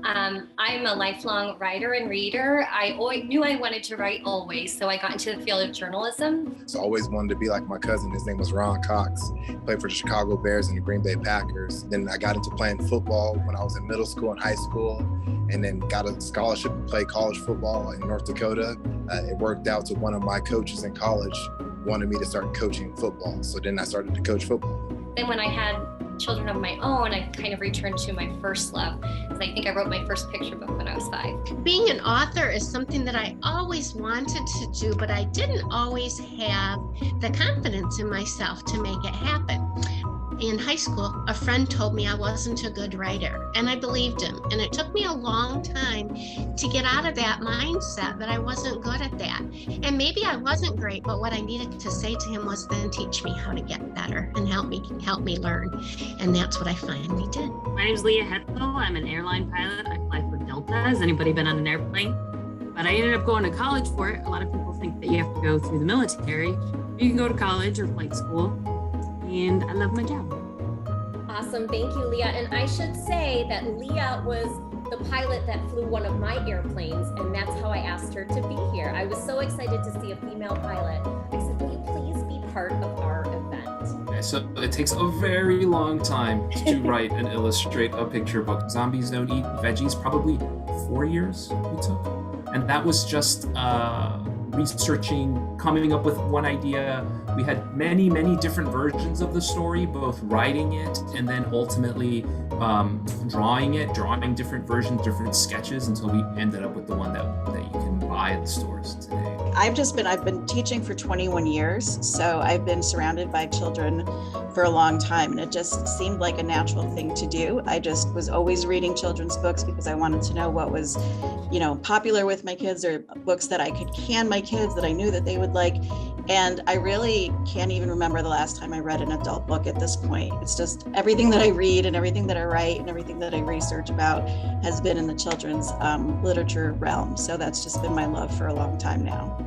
I'm a lifelong writer and reader. I knew I wanted to write always, so I got into the field of journalism. So I always wanted to be like my cousin. His name was Ron Cox. He played for the Chicago Bears and the Green Bay Packers. Then I got into playing football when I was in middle school and high school, and then got a scholarship to play college football in North Dakota. It worked out to one of my coaches in college wanted me to start coaching football. So then I started to coach football. Then when I had children of my own, I kind of returned to my first love. I think I wrote my first picture book when I was 5. Being an author is something that I always wanted to do, but I didn't always have the confidence in myself to make it happen. In high school, a friend told me I wasn't a good writer, and I believed him. And it took me a long time to get out of that mindset that I wasn't good at that. And maybe I wasn't great, but what I needed to say to him was then teach me how to get better and help me learn. And that's what I finally did. My name's Leah Hetzel. I'm an airline pilot. I fly for Delta. Has anybody been on an airplane? But I ended up going to college for it. A lot of people think that you have to go through the military. You can go to college or flight school. And I love my job. Awesome, thank you, Leah. And I should say that Leah was the pilot that flew one of my airplanes, and that's how I asked her to be here. I was so excited to see a female pilot. I said, will you please be part of our event? Okay, so it takes a very long time to write and illustrate a picture book. Zombies Don't Eat Veggies, probably 4 years we took. And that was just researching, coming up with one idea. We had many, many different versions of the story, both writing it and then ultimately drawing different versions, different sketches until we ended up with the one that you can buy at the stores today. I've been teaching for 21 years, so I've been surrounded by children for a long time, and it just seemed like a natural thing to do. I just was always reading children's books because I wanted to know what was, popular with my kids, or books that I could hand my kids that I knew that they would like. And I really can't even remember the last time I read an adult book at this point. It's just everything that I read and everything that I write and everything that I research about has been in the children's literature realm. So that's just been my love for a long time now.